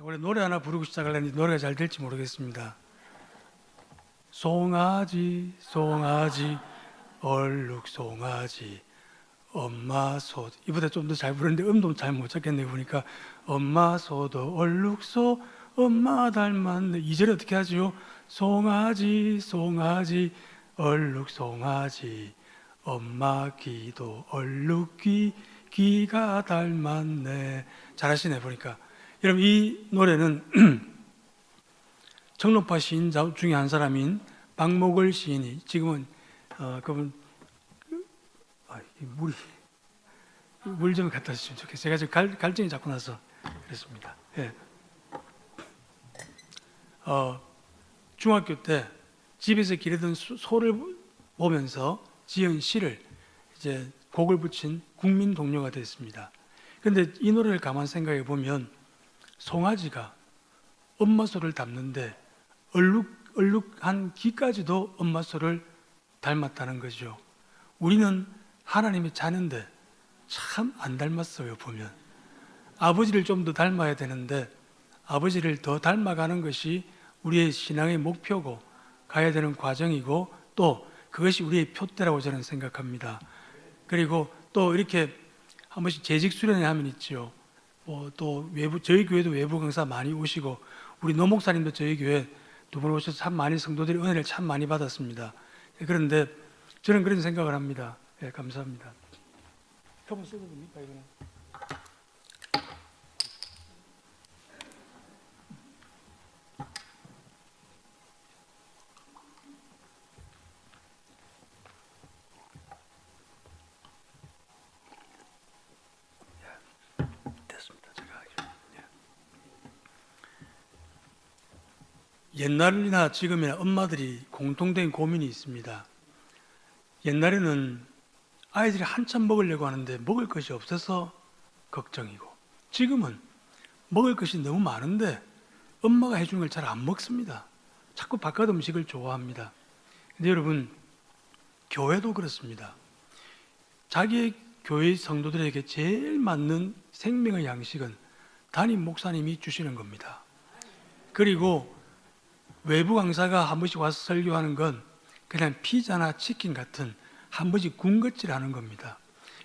원래 노래 하나 부르고 시작하려는데 노래가 잘 될지 모르겠습니다. 송아지 송아지 얼룩 송아지 엄마 소, 이보다 좀 더 잘 부르는데 음도 잘 못 잡겠네 보니까. 엄마 소도 얼룩소 엄마 닮았네. 2절 어떻게 하지요? 송아지 송아지 얼룩 송아지 엄마 귀도 얼룩 귀 귀가 닮았네. 잘하시네 보니까. 여러분, 이 노래는 청록파 시인 중에 한 사람인 박목월 시인이, 지금은 그분 물 좀 갖다 주시면 좋겠어요. 제가 지금 갈증이 자꾸 나서 그랬습니다. 예. 중학교 때 집에서 기르던 소를 보면서 지은 시를 이제 곡을 붙인 국민 동료가 됐습니다. 그런데 이 노래를 가만 생각해 보면 송아지가 엄마 소를 닮는데 얼룩한 귀까지도 엄마 소를 닮았다는 거죠. 우리는 하나님의 자녀인데 참 안 닮았어요. 보면 아버지를 좀 더 닮아야 되는데 아버지를 더 닮아가는 것이 우리의 신앙의 목표고 가야 되는 과정이고 또 그것이 우리의 표대라고 저는 생각합니다. 그리고 또 이렇게 한 번씩 재직 수련회 하면 있죠. 또 저희 교회도 외부 강사 많이 오시고 우리 노 목사님도 저희 교회 두 분 오셔서 참 많이 성도들이 은혜를 참 많이 받았습니다. 그런데 저는 그런 생각을 합니다. 예, 감사합니다. 컵은 써도 됩니까 이거는? 됐습니다. 제가 하죠. 옛날이나 지금이나 엄마들이 공통된 고민이 있습니다. 옛날에는 아이들이 한참 먹으려고 하는데 먹을 것이 없어서 걱정이고, 지금은 먹을 것이 너무 많은데 엄마가 해주는 걸 잘 안 먹습니다. 자꾸 바깥 음식을 좋아합니다. 근데 여러분, 교회도 그렇습니다. 자기의 교회 성도들에게 제일 맞는 생명의 양식은 담임 목사님이 주시는 겁니다. 그리고 외부 강사가 한 번씩 와서 설교하는 건 그냥 피자나 치킨 같은 한 번씩 군것질 하는 겁니다.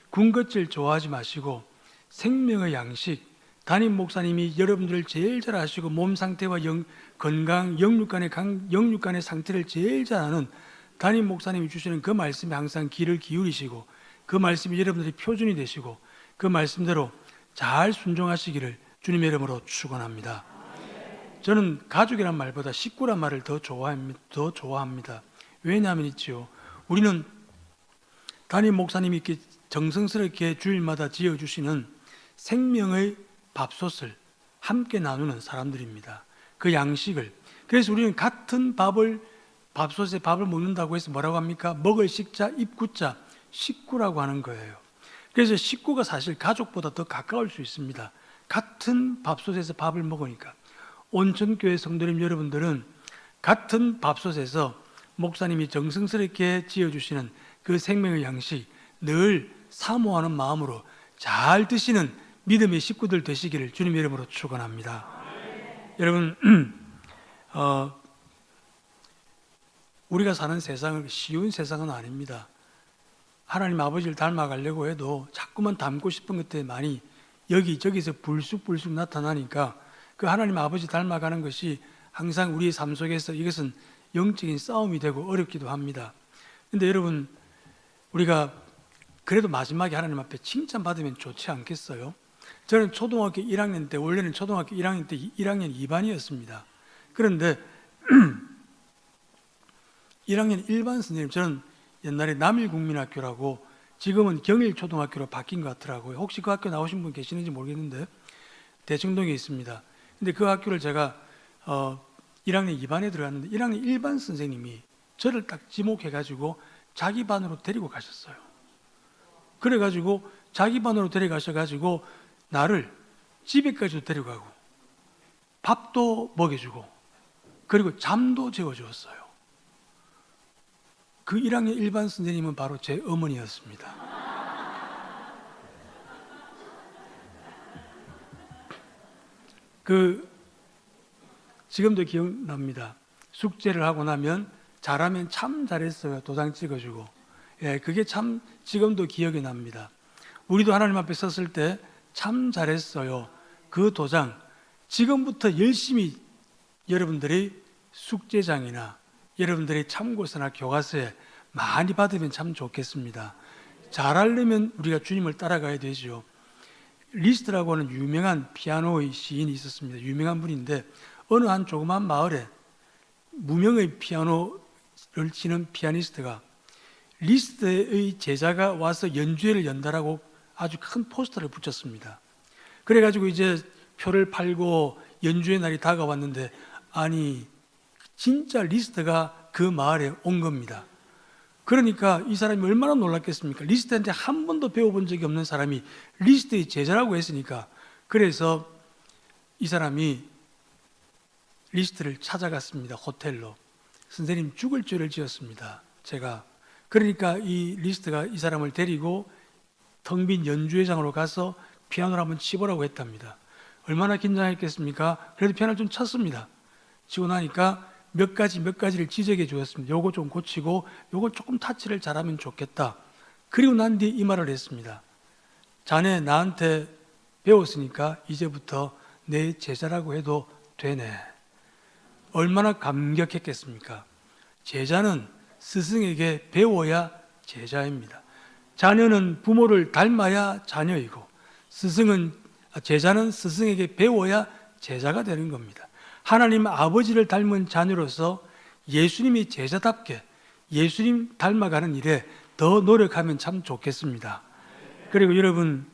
군것질 좋아하지 마시고 생명의 양식, 담임 목사님이 여러분들을 제일 잘 아시고 몸 상태와 건강, 영육간의 상태를 제일 잘 아는 담임 목사님이 주시는 그 말씀에 항상 귀를 기울이시고 그 말씀이 여러분들의 표준이 되시고 그 말씀대로 잘 순종하시기를 주님의 이름으로 축원합니다. 저는 가족이란 말보다 식구란 말을 더 좋아합니다. 왜냐하면 있지요. 우리는 담임 목사님이 이렇게 정성스럽게 주일마다 지어주시는 생명의 밥솥을 함께 나누는 사람들입니다. 그 양식을. 그래서 우리는 같은 밥솥에 밥을 먹는다고 해서 뭐라고 합니까? 먹을 식자, 입구자, 식구라고 하는 거예요. 그래서 식구가 사실 가족보다 더 가까울 수 있습니다. 같은 밥솥에서 밥을 먹으니까. 온천교회 성도님 여러분들은 같은 밥솥에서 목사님이 정성스럽게 지어주시는 그 생명의 양식 늘 사모하는 마음으로 잘 드시는 믿음의 식구들 되시기를 주님의 이름으로 축원합니다. 여러분, 우리가 사는 세상은 쉬운 세상은 아닙니다. 하나님 아버지를 닮아가려고 해도 자꾸만 닮고 싶은 것들이 많이 여기저기서 불쑥불쑥 나타나니까 그 하나님 아버지 닮아가는 것이 항상 우리의 삶 속에서 이것은 영적인 싸움이 되고 어렵기도 합니다. 근데 여러분, 우리가 그래도 마지막에 하나님 앞에 칭찬받으면 좋지 않겠어요? 저는 초등학교 1학년 때, 원래는 초등학교 1학년 때 1학년 2반이었습니다. 그런데 1학년 1반 선생님, 저는 옛날에 남일국민학교라고 지금은 경일초등학교로 바뀐 것 같더라고요. 혹시 그 학교 나오신 분 계시는지 모르겠는데 대청동에 있습니다. 근데 그 학교를 제가 1학년 2반에 들어갔는데 1학년 1반 선생님이 저를 딱 지목해가지고 자기 반으로 데리고 가셨어요. 그래가지고 자기 반으로 데려가셔가지고 나를 집에까지도 데려가고 밥도 먹여주고 그리고 잠도 재워주었어요. 그 1학년 1반 선생님은 바로 제 어머니였습니다. 그 지금도 기억납니다. 숙제를 하고 나면 잘하면 참 잘했어요. 도장 찍어주고. 예, 그게 참 지금도 기억이 납니다. 우리도 하나님 앞에 섰을 때 참 잘했어요. 그 도장 지금부터 열심히 여러분들이 숙제장이나 여러분들의 참고서나 교과서에 많이 받으면 참 좋겠습니다. 잘하려면 우리가 주님을 따라가야 되죠. 리스트라고 하는 유명한 피아노의 시인이 있었습니다. 유명한 분인데 어느 한 조그만 마을에 무명의 피아노를 치는 피아니스트가 리스트의 제자가 와서 연주회를 연다라고 아주 큰 포스터를 붙였습니다. 그래가지고 이제 표를 팔고 연주회 날이 다가왔는데 아니 진짜 리스트가 그 마을에 온 겁니다. 그러니까 이 사람이 얼마나 놀랐겠습니까? 리스트한테 한 번도 배워본 적이 없는 사람이 리스트의 제자라고 했으니까. 그래서 이 사람이 리스트를 찾아갔습니다. 호텔로. 선생님 죽을 죄를 지었습니다. 제가. 그러니까 이 리스트가 이 사람을 데리고 텅 빈 연주회장으로 가서 피아노를 한번 치보라고 했답니다. 얼마나 긴장했겠습니까? 그래도 피아노를 좀 쳤습니다. 치고 나니까 몇 가지를 지적해 주었습니다. 요거 좀 고치고 요거 조금 타치를 잘하면 좋겠다. 그리고 난 뒤 이 말을 했습니다. 자네 나한테 배웠으니까 이제부터 내 제자라고 해도 되네. 얼마나 감격했겠습니까? 제자는 스승에게 배워야 제자입니다. 자녀는 부모를 닮아야 자녀이고 제자는 스승에게 배워야 제자가 되는 겁니다. 하나님 아버지를 닮은 자녀로서 예수님이 제자답게 예수님 닮아가는 일에 더 노력하면 참 좋겠습니다. 그리고 여러분,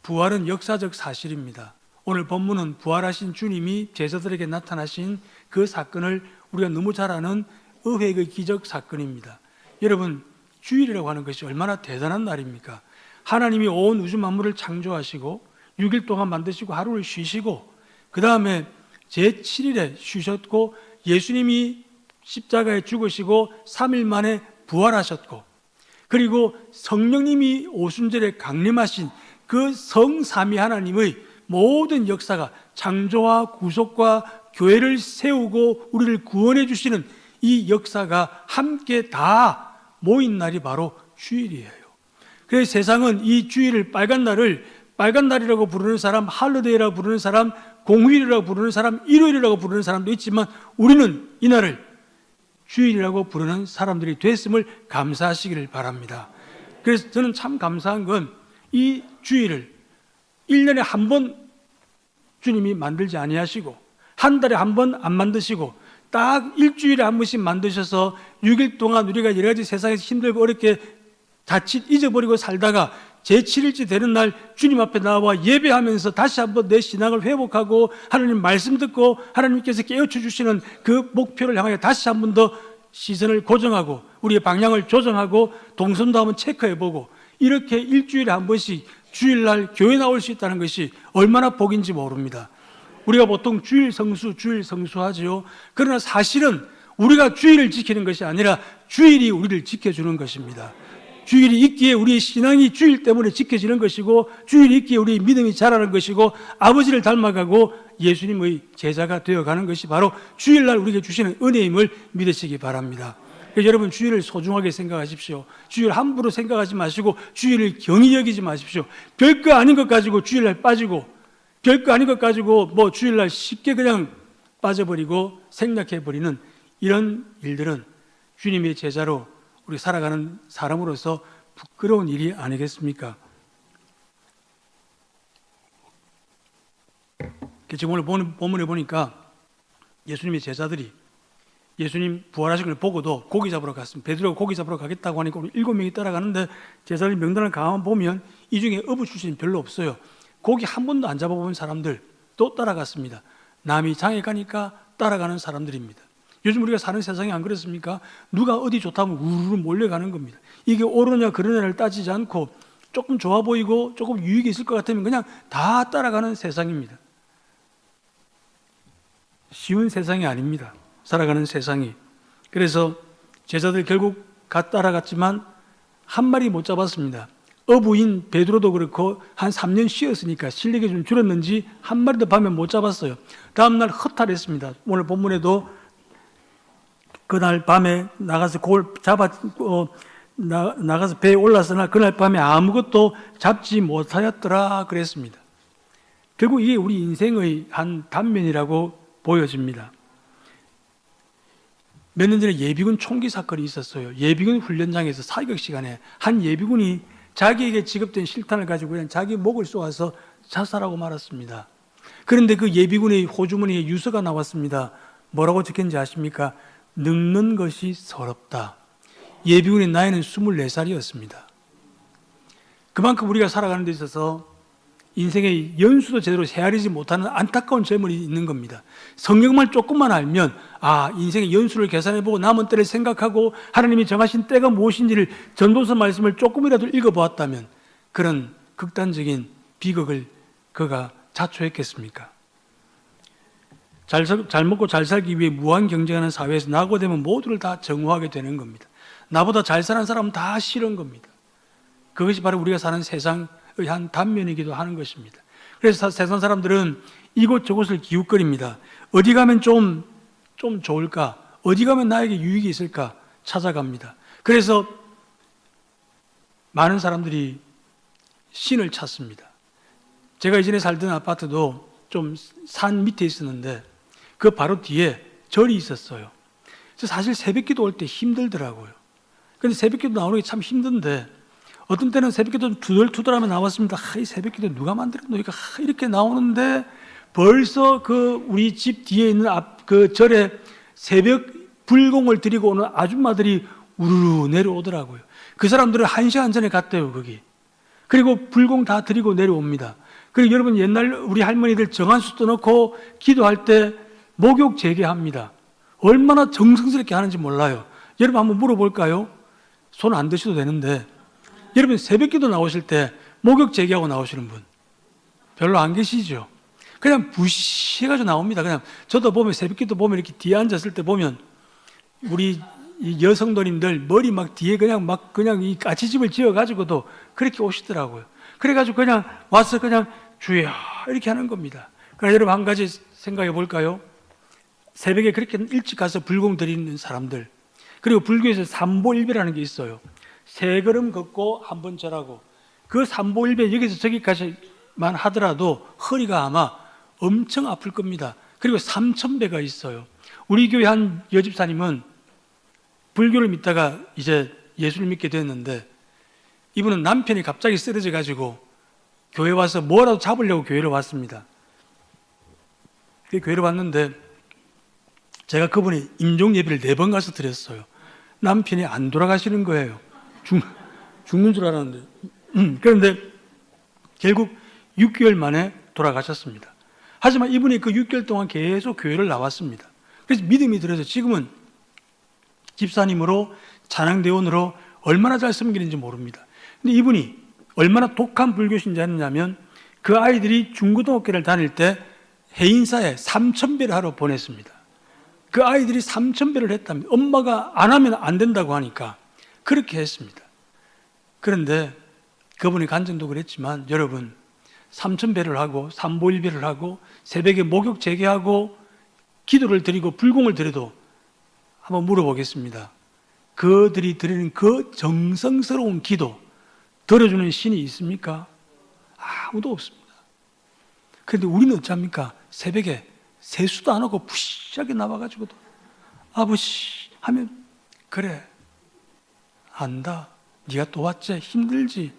부활은 역사적 사실입니다. 오늘 본문은 부활하신 주님이 제자들에게 나타나신 그 사건을 우리가 너무 잘 아는 의회의 기적 사건입니다. 여러분, 주일이라고 하는 것이 얼마나 대단한 날입니까? 하나님이 온 우주 만물을 창조하시고 6일 동안 만드시고 하루를 쉬시고 그 다음에 제7일에 쉬셨고 예수님이 십자가에 죽으시고 3일 만에 부활하셨고 그리고 성령님이 오순절에 강림하신 그 성삼위 하나님의 모든 역사가 창조와 구속과 교회를 세우고 우리를 구원해 주시는 이 역사가 함께 다 모인 날이 바로 주일이에요. 그래서 세상은 이 주일을 빨간 날이라고 부르는 사람, 할러데이라고 부르는 사람, 공휴일이라고 부르는 사람, 일요일이라고 부르는 사람도 있지만 우리는 이 날을 주일이라고 부르는 사람들이 됐음을 감사하시기를 바랍니다. 그래서 저는 참 감사한 건 이 주일을 1년에 한 번 주님이 만들지 아니하시고 한 달에 한 번 안 만드시고 딱 일주일에 한 번씩 만드셔서 6일 동안 우리가 여러 가지 세상에서 힘들고 어렵게 자칫 잊어버리고 살다가 제7일째 되는 날 주님 앞에 나와 예배하면서 다시 한번 내 신앙을 회복하고 하나님 말씀 듣고 하나님께서 깨우쳐 주시는 그 목표를 향하여 다시 한 번 더 시선을 고정하고 우리의 방향을 조정하고 동선도 한번 체크해보고 이렇게 일주일에 한 번씩 주일날 교회 나올 수 있다는 것이 얼마나 복인지 모릅니다. 우리가 보통 주일 성수 하지요. 그러나 사실은 우리가 주일을 지키는 것이 아니라 주일이 우리를 지켜주는 것입니다. 주일이 있기에 우리의 신앙이 주일 때문에 지켜지는 것이고 주일이 있기에 우리의 믿음이 자라는 것이고 아버지를 닮아가고 예수님의 제자가 되어가는 것이 바로 주일날 우리에게 주시는 은혜임을 믿으시기 바랍니다. 여러분 주일을 소중하게 생각하십시오. 주일 함부로 생각하지 마시고 주일을 경히 여기지 마십시오. 별거 아닌 것 가지고 주일날 빠지고 별거 아닌 것 가지고 뭐 주일날 쉽게 그냥 빠져버리고 생략해버리는 이런 일들은 주님의 제자로 우리 살아가는 사람으로서 부끄러운 일이 아니겠습니까? 지금 오늘 본문에 보니까 예수님의 제자들이 예수님 부활하신 걸 보고도 고기 잡으러 갔습니다. 베드로가 고기 잡으러 가겠다고 하니까 우리 7명이 따라가는데 제자들 명단을 가만 보면 이 중에 어부 출신이 별로 없어요. 고기 한 번도 안 잡아본 사람들 또 따라갔습니다. 남이 장에 가니까 따라가는 사람들입니다. 요즘 우리가 사는 세상이 안 그렇습니까? 누가 어디 좋다면 우르르 몰려가는 겁니다. 이게 옳으냐 그러냐를 따지지 않고 조금 좋아 보이고 조금 유익이 있을 것 같으면 그냥 다 따라가는 세상입니다. 쉬운 세상이 아닙니다. 살아가는 세상이. 그래서 제자들 결국 따라갔지만 한 마리 못 잡았습니다. 어부인 베드로도 그렇고 한 3년 쉬었으니까 실력이 좀 줄었는지 한 마리도 밤에 못 잡았어요. 다음날 허탈했습니다. 오늘 본문에도 그날 밤에 나가서 나가서 배에 올랐으나 그날 밤에 아무것도 잡지 못하였더라 그랬습니다. 결국 이게 우리 인생의 한 단면이라고 보여집니다. 몇 년 전에 예비군 총기 사건이 있었어요. 예비군 훈련장에서 사격 시간에 한 예비군이 자기에게 지급된 실탄을 가지고 그냥 자기 목을 쏘아서 자살하고 말았습니다. 그런데 그 예비군의 호주머니에 유서가 나왔습니다. 뭐라고 적혔는지 아십니까? 늙는 것이 서럽다. 예비군의 나이는 24살이었습니다. 그만큼 우리가 살아가는 데 있어서 인생의 연수도 제대로 헤아리지 못하는 안타까운 젊은이 있는 겁니다. 성경만 조금만 알면 인생의 연수를 계산해보고 남은 때를 생각하고 하나님이 정하신 때가 무엇인지를 전도서 말씀을 조금이라도 읽어보았다면 그런 극단적인 비극을 그가 자초했겠습니까? 잘 먹고 잘 살기 위해 무한 경쟁하는 사회에서 나고 되면 모두를 다 정오하게 되는 겁니다. 나보다 잘 사는 사람은 다 싫은 겁니다. 그것이 바로 우리가 사는 세상의 한 단면이기도 하는 것입니다. 그래서 세상 사람들은 이곳저곳을 기웃거립니다. 어디 가면 좀 좋을까? 어디 가면 나에게 유익이 있을까? 찾아갑니다. 그래서 많은 사람들이 신을 찾습니다. 제가 이전에 살던 아파트도 좀 산 밑에 있었는데 그 바로 뒤에 절이 있었어요. 그래서 사실 새벽기도 올 때 힘들더라고요. 그런데 새벽기도 나오는 게 참 힘든데 어떤 때는 새벽기도 투덜투덜하면 나왔습니다. 이 새벽기도 누가 만들었노? 이렇게 나오는데 벌써 그 우리 집 뒤에 있는 그 절에 새벽 불공을 드리고 오는 아줌마들이 우르르 내려오더라고요. 그 사람들은 1시간 전에 갔대요, 거기. 그리고 불공 다 드리고 내려옵니다. 그리고 여러분 옛날 우리 할머니들 정한수 떠놓고 기도할 때 목욕 재개합니다. 얼마나 정성스럽게 하는지 몰라요. 여러분 한번 물어볼까요? 손 안 드셔도 되는데 여러분 새벽기도 나오실 때 목욕 재개하고 나오시는 분 별로 안 계시죠? 그냥 부시해가지고 나옵니다. 그냥 저도 보면 새벽기도 보면 이렇게 뒤에 앉았을 때 보면 우리 이 여성도님들 머리 막 뒤에 그냥 이 까치집을 지어가지고도 그렇게 오시더라고요. 그래가지고 그냥 와서 그냥 주여 이렇게 하는 겁니다. 그러나 여러분 한 가지 생각해 볼까요? 새벽에 그렇게 일찍 가서 불공 드리는 사람들, 그리고 불교에서 삼보일배라는 게 있어요. 세 걸음 걷고 한 번 절하고, 그 삼보일배 여기서 저기까지만 하더라도 허리가 아마 엄청 아플 겁니다. 그리고 3,000배가 있어요. 우리 교회 한 여집사님은 불교를 믿다가 이제 예수를 믿게 됐는데 이분은 남편이 갑자기 쓰러져 가지고 교회 와서 뭐라도 잡으려고 교회를 왔습니다. 그 교회를 왔는데 제가 그분이 임종 예배를 4번 가서 드렸어요. 남편이 안 돌아가시는 거예요. 죽는 줄 알았는데. 그런데 결국 6개월 만에 돌아가셨습니다. 하지만 이분이 그 6개월 동안 계속 교회를 나왔습니다. 그래서 믿음이 들어서 지금은 집사님으로 찬양대원으로 얼마나 잘 섬기는지 모릅니다. 근데 이분이 얼마나 독한 불교신자였냐면 그 아이들이 중고등학교를 다닐 때 해인사에 3,000배를 하러 보냈습니다. 그 아이들이 3,000배를 했다면 엄마가 안 하면 안 된다고 하니까 그렇게 했습니다. 그런데 그분이 간증도 그랬지만 여러분 3,000배를 하고 삼보일배를 하고 새벽에 목욕 재개하고 기도를 드리고 불공을 드려도 한번 물어보겠습니다. 그들이 드리는 그 정성스러운 기도 들어주는 신이 있습니까? 아무도 없습니다. 그런데 우리는 어찌합니까? 새벽에 세수도 안 하고 푸시하게 나와가지고도 아버지 하면 그래 안다 네가 또 왔지 힘들지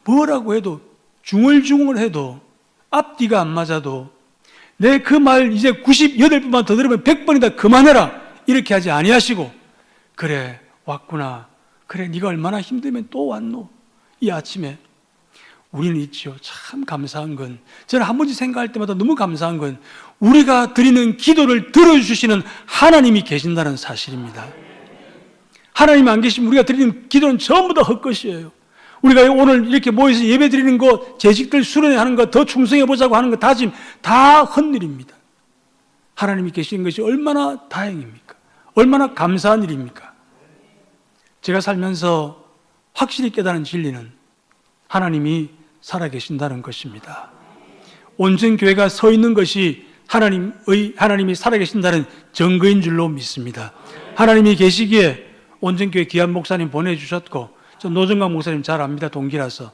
뭐라고 해도 중얼중얼 해도 앞뒤가 안 맞아도 내 그 말 이제 98번만 더 들으면 100번이다 그만해라 이렇게 하지 아니하시고 그래 왔구나 그래 네가 얼마나 힘들면 또 왔노 이 아침에 우리는 있죠. 참 감사한 건 저는 한 번씩 생각할 때마다 너무 감사한 건 우리가 드리는 기도를 들어주시는 하나님이 계신다는 사실입니다. 하나님 안 계시면 우리가 드리는 기도는 전부 다 헛것이에요. 우리가 오늘 이렇게 모여서 예배 드리는 거 재직들 수련하는 거 더 충성해 보자고 하는 거 다짐 다 헛일입니다. 하나님이 계시는 것이 얼마나 다행입니까? 얼마나 감사한 일입니까? 제가 살면서 확실히 깨달은 진리는 하나님이 살아계신다는 것입니다. 온전교회가 서 있는 것이 하나님이 살아계신다는 증거인 줄로 믿습니다. 하나님이 계시기에 온전교회 귀한 목사님 보내주셨고, 저 노정강 목사님 잘 압니다. 동기라서.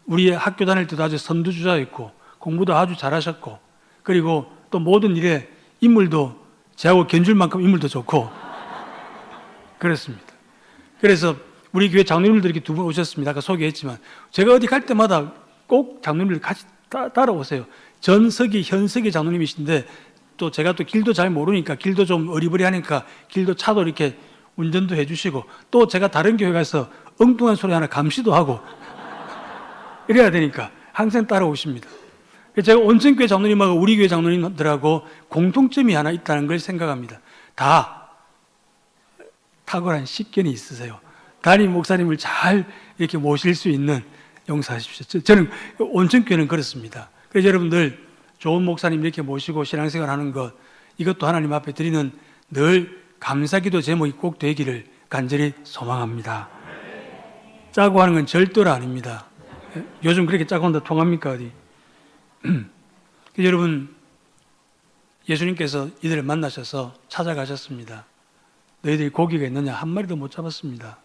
우리 학교 다닐 때도 아주 선두주자였고 공부도 아주 잘하셨고, 그리고 또 모든 일에 인물도 저하고 견줄 만큼 인물도 좋고 그렇습니다. 그래서 우리 교회 장로님들 이렇게 두 분 오셨습니다. 아까 소개했지만 제가 어디 갈 때마다 꼭 장로님들 같이 따라오세요. 전석이, 현석이 장로님이신데 또 제가 또 길도 잘 모르니까, 길도 좀 어리버리하니까 길도 차도 이렇게 운전도 해주시고, 또 제가 다른 교회 가서 엉뚱한 소리 하나 감시도 하고 이래야 되니까 항상 따라오십니다. 제가 온천교회 장로님하고 우리 교회 장로님들하고 공통점이 하나 있다는 걸 생각합니다. 다 탁월한 식견이 있으세요. 담임 목사님을 잘 이렇게 모실 수 있는, 용서하십시오. 저는 온천교회는 그렇습니다. 그래서 여러분들 좋은 목사님 이렇게 모시고 신앙생활 하는 것, 이것도 하나님 앞에 드리는 늘 감사기도 제목이 꼭 되기를 간절히 소망합니다. 짜고 하는 건 절대로 아닙니다. 요즘 그렇게 짜고 한다 통합니까 어디? 여러분, 예수님께서 이들을 만나셔서 찾아가셨습니다. 너희들이 고기가 있느냐? 한 마리도 못 잡았습니다.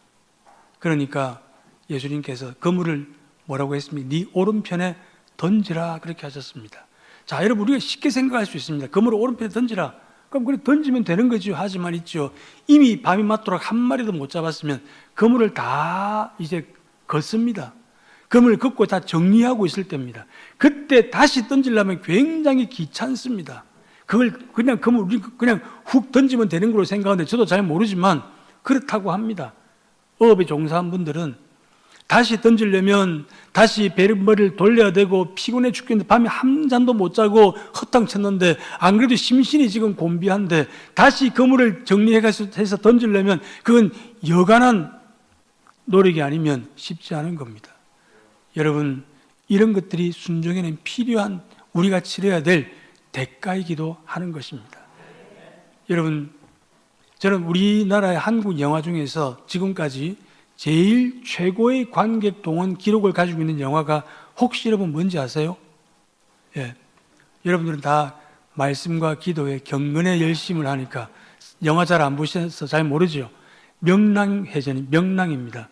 그러니까 예수님께서 그물을 뭐라고 했습니까? 네 오른편에 던지라, 그렇게 하셨습니다. 자, 여러분, 우리가 쉽게 생각할 수 있습니다. 그물을 오른편에 던지라. 그럼 그래 던지면 되는 거죠. 하지만 있죠, 이미 밤이 맞도록 한 마리도 못 잡았으면 그물을 다 이제 걷습니다. 그물을 걷고 다 정리하고 있을 때입니다. 그때 다시 던지려면 굉장히 귀찮습니다. 그걸 그냥 그물 그냥 훅 던지면 되는 걸로 생각하는데, 저도 잘 모르지만 그렇다고 합니다. 어업에 종사한 분들은 다시 던지려면 다시 배머리를 돌려야 되고 피곤해 죽겠는데 밤에 한 잔도 못 자고 허탕 쳤는데, 안 그래도 심신이 지금 곤비한데 다시 그물을 정리해서 던지려면 그건 여간한 노력이 아니면 쉽지 않은 겁니다. 여러분, 이런 것들이 순종에는 필요한, 우리가 치러야 될 대가이기도 하는 것입니다. 여러분, 저는 우리나라의 한국 영화 중에서 지금까지 제일 최고의 관객 동원 기록을 가지고 있는 영화가 혹시 여러분 뭔지 아세요? 예, 여러분들은 다 말씀과 기도에 경건의 열심을 하니까 영화 잘 안 보셔서 잘 모르죠. 명랑해전이 명랑입니다.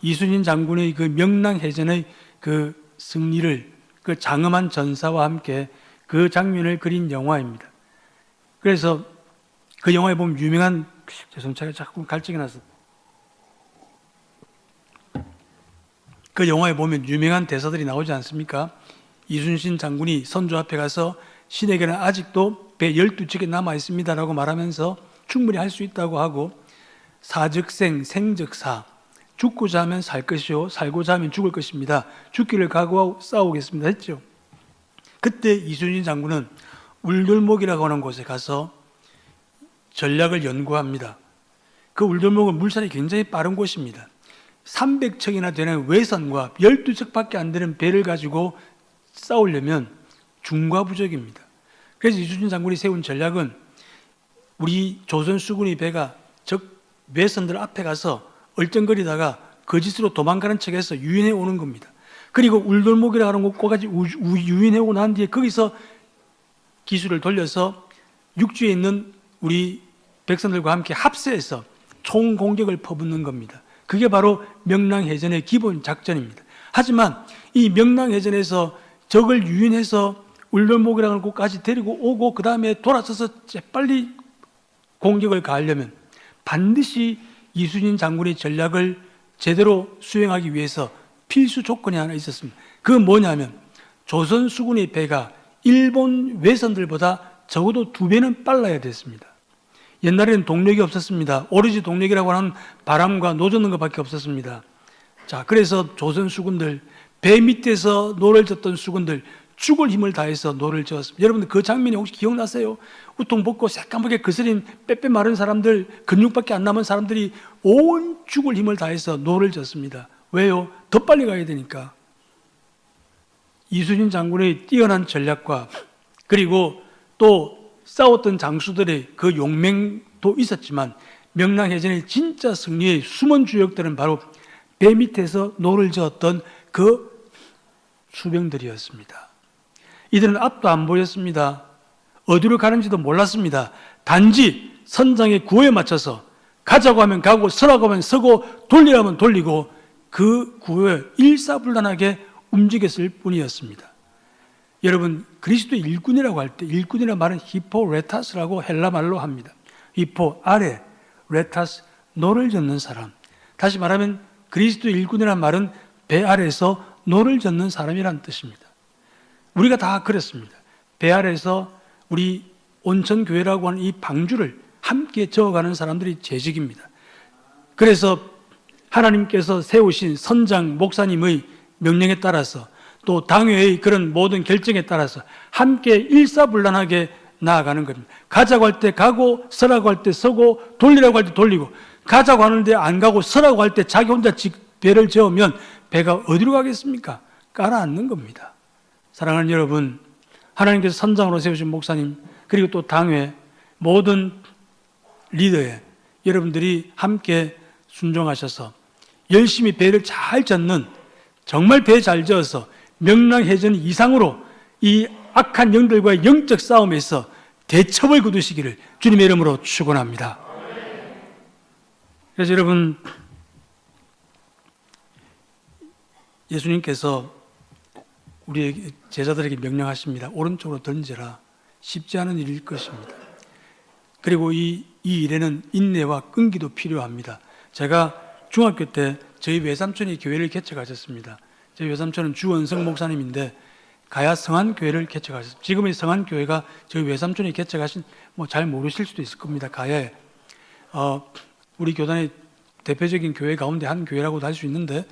이순신 장군의 그 명랑해전의 그 승리를, 그 장엄한 전사와 함께 그 장면을 그린 영화입니다. 그래서 그 영화에 보면 유명한, 제가 자꾸 갈증이 나서, 그 영화에 보면 유명한 대사들이 나오지 않습니까? 이순신 장군이 선조 앞에 가서 신에게는 아직도 배 12척이 남아 있습니다라고 말하면서 충분히 할 수 있다고 하고, 사즉생, 생즉사, 죽고자 하면 살 것이요 살고자 하면 죽을 것입니다. 죽기를 각오하고 싸우겠습니다 했죠. 그때 이순신 장군은 울돌목이라고 하는 곳에 가서 전략을 연구합니다. 그 울돌목은 물살이 굉장히 빠른 곳입니다. 300척이나 되는 외선과 12척밖에 안 되는 배를 가지고 싸우려면 중과부적입니다. 그래서 이순신 장군이 세운 전략은 우리 조선 수군의 배가 적 외선들 앞에 가서 얼쩡거리다가 거짓으로 도망가는 척해서 유인해 오는 겁니다. 그리고 울돌목이라고 하는 곳까지 유인해 오고 난 뒤에 거기서 기술을 돌려서 육지에 있는 우리 백성들과 함께 합세해서 총공격을 퍼붓는 겁니다. 그게 바로 명랑해전의 기본 작전입니다. 하지만 이 명랑해전에서 적을 유인해서 울돌목이라는 하는 곳까지 데리고 오고 그 다음에 돌아서서 재빨리 공격을 가하려면 반드시 이순신 장군의 전략을 제대로 수행하기 위해서 필수 조건이 하나 있었습니다. 그건 뭐냐면 조선 수군의 배가 일본 외선들보다 적어도 2배는 빨라야 됐습니다. 옛날에는 동력이 없었습니다. 오로지 동력이라고 하는 바람과 노젓는 것밖에 없었습니다. 자, 그래서 조선 수군들, 배 밑에서 노를 젓던 수군들 죽을 힘을 다해서 노를 저었습니다. 여러분들 그 장면이 혹시 기억나세요? 우통 벗고 새까맣게 그스린 빼빼 마른 사람들, 근육밖에 안 남은 사람들이 온 죽을 힘을 다해서 노를 젓습니다. 왜요? 더 빨리 가야 되니까. 이순신 장군의 뛰어난 전략과 그리고 또 싸웠던 장수들의 그 용맹도 있었지만 명랑해전의 진짜 승리의 숨은 주역들은 바로 배 밑에서 노를 저었던 그 수병들이었습니다. 이들은 앞도 안 보였습니다. 어디로 가는지도 몰랐습니다. 단지 선장의 구호에 맞춰서 가자고 하면 가고 서라고 하면 서고 돌리라면 돌리고 그 구호에 일사불란하게 움직였을 뿐이었습니다. 여러분, 그리스도 일꾼이라고 할 때 일꾼이라는 말은 히포레타스라고 헬라 말로 합니다. 히포 아래, 레타스 노를 젓는 사람. 다시 말하면 그리스도 일꾼이라는 말은 배 아래에서 노를 젓는 사람이라는 뜻입니다. 우리가 다 그렇습니다. 배 아래에서 우리 온천교회라고 하는 이 방주를 함께 저어가는 사람들이 재직입니다. 그래서 하나님께서 세우신 선장 목사님의 명령에 따라서 또 당회의 그런 모든 결정에 따라서 함께 일사불란하게 나아가는 겁니다. 가자고 할 때 가고 서라고 할 때 서고 돌리라고 할 때 돌리고 가자고 하는데 안 가고 서라고 할 때 자기 혼자 배를 저으면 배가 어디로 가겠습니까? 깔아앉는 겁니다. 사랑하는 여러분, 하나님께서 선장으로 세우신 목사님 그리고 또 당회 모든 리더에 여러분들이 함께 순종하셔서 열심히 배를 잘 젓는 정말 배 잘 저어서 명랑해전 이상으로 이 악한 영들과의 영적 싸움에서 대첩을 거두시기를 주님의 이름으로 축원합니다. 그래서 여러분, 예수님께서 우리 제자들에게 명령하십니다. 오른쪽으로 던져라. 쉽지 않은 일일 것입니다. 그리고 이 일에는 인내와 끈기도 필요합니다. 제가 중학교 때 저희 외삼촌이 교회를 개척하셨습니다. 저희 외삼촌은 주원성 목사님인데 가야 성안교회를 개척하셨습니다. 지금의 성안교회가 저희 외삼촌이 개척하신 잘 모르실 수도 있을 겁니다. 가야에 우리 교단의 대표적인 교회 가운데 한 교회라고도 할 수 있는데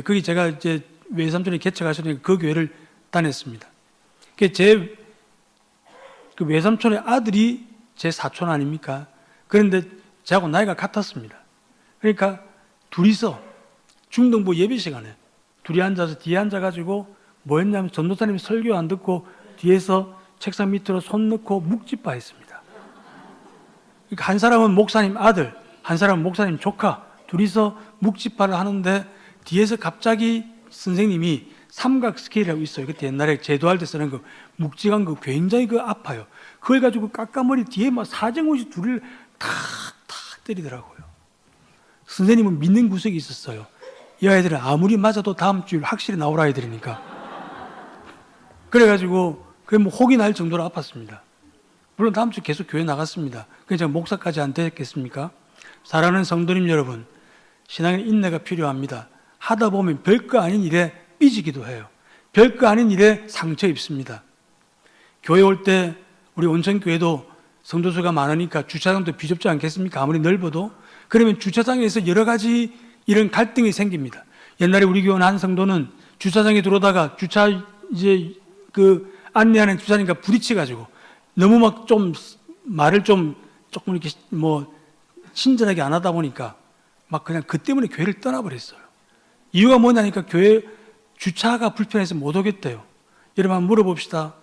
거기 제가 이제 외삼촌이 개척하셨으니까 그 교회를 다녔습니다. 제 그 외삼촌의 아들이 제 사촌 아닙니까? 그런데 저하고 나이가 같았습니다. 그러니까 둘이서 중등부 예배 시간에 둘이 앉아서 뒤에 앉아가지고 뭐 했냐면 전도사님 설교 안 듣고 뒤에서 책상 밑으로 손 넣고 묵집바 했습니다. 그러니까 한 사람은 목사님 아들, 한 사람은 목사님 조카, 둘이서 묵집바를 하는데 뒤에서 갑자기 선생님이 삼각 스케일이라고 있어요. 그때 옛날에 제도할 때 쓰는 거 묵직한 거 굉장히 아파요. 그걸 가지고 깎아머리 뒤에 막 사정없이 둘을 탁탁 때리더라고요. 선생님은 믿는 구석이 있었어요. 이 아이들은 아무리 맞아도 다음 주일 확실히 나올 아이들이니까. 그래가지고 그게 혹이 날 정도로 아팠습니다. 물론 다음 주 계속 교회 나갔습니다. 그래서 제가 목사까지 안 됐겠습니까? 사랑하는 성도님 여러분, 신앙의 인내가 필요합니다. 하다 보면 별거 아닌 일에 삐지기도 해요. 별거 아닌 일에 상처 입습니다. 교회 올 때 우리 온천교회도 성도수가 많으니까 주차장도 비좁지 않겠습니까? 아무리 넓어도. 그러면 주차장에서 여러 가지 이런 갈등이 생깁니다. 옛날에 우리 교회 한 성도는 주차장에 들어오다가 안내하는 주차장이니까 부딪혀가지고 너무 막 좀 말을 조금 이렇게 친절하게 안 하다 보니까 막 그냥 그 때문에 교회를 떠나버렸어요. 이유가 뭐냐니까 교회 주차가 불편해서 못 오겠대요. 여러분 한번 물어봅시다.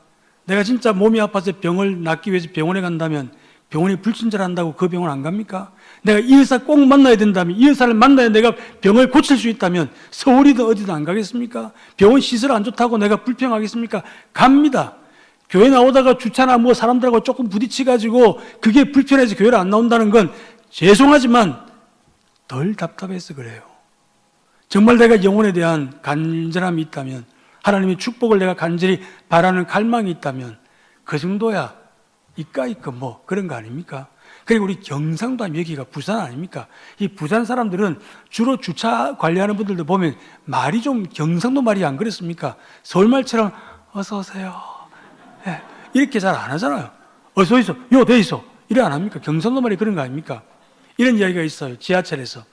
내가 진짜 몸이 아파서 병을 낫기 위해서 병원에 간다면 병원이 불친절한다고 그 병원 안 갑니까? 내가 이 의사 꼭 만나야 된다면 이 의사를 만나야 내가 병을 고칠 수 있다면 서울이든 어디든 안 가겠습니까? 병원 시설 안 좋다고 내가 불평하겠습니까? 갑니다. 교회 나오다가 주차나 사람들하고 조금 부딪혀가지고 그게 불편해서 교회를 안 나온다는 건 죄송하지만 덜 답답해서 그래요. 정말 내가 영혼에 대한 간절함이 있다면 하나님의 축복을 내가 간절히 바라는 갈망이 있다면 그 정도야 이까이 그런 거 아닙니까? 그리고 우리 경상도 하면 여기가 부산 아닙니까? 이 부산 사람들은 주로 주차 관리하는 분들도 보면 말이 좀 경상도 말이 안 그렇습니까? 서울말처럼 어서 오세요. 네, 이렇게 잘 안 하잖아요. 어서 있어, 요 돼 있어. 이래 안 합니까? 경상도 말이 그런 거 아닙니까? 이런 이야기가 있어요. 지하철에서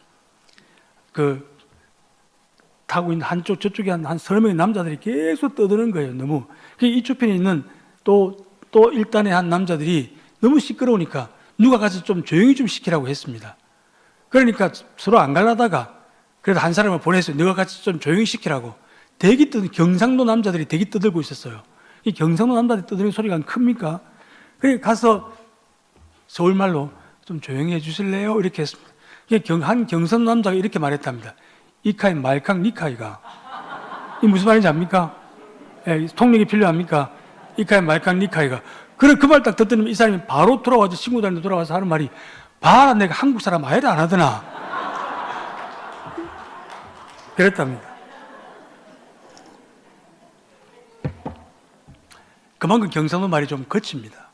타고 있는 한쪽 저쪽에 한 서너 명의 남자들이 계속 떠드는 거예요. 너무. 이쪽 편에 있는 또 1단의 한 남자들이 너무 시끄러우니까 누가 가서 좀 조용히 좀 시키라고 했습니다. 그러니까 서로 안 갈라다가 그래도 한 사람을 보냈어요. 너가 같이 좀 조용히 시키라고. 경상도 남자들이 대기 떠들고 있었어요. 이 경상도 남자들이 떠드는 소리가 큽니까? 그러니까 가서 서울말로 좀 조용히 해주실래요? 이렇게 했습니다. 한 경상도 남자가 이렇게 말했답니다. 이카이 말캉 니카이가 이 무슨 말인지 압니까? 예, 통역이 필요합니까? 이카이 말캉 니카이가. 그래, 그 말 딱 듣더니 이 사람이 바로 돌아와서 친구들한테 돌아와서 하는 말이, 봐라, 내가 한국 사람 아예를 안 하더나. 그랬답니다. 그만큼 경상도 말이 좀 거칩니다.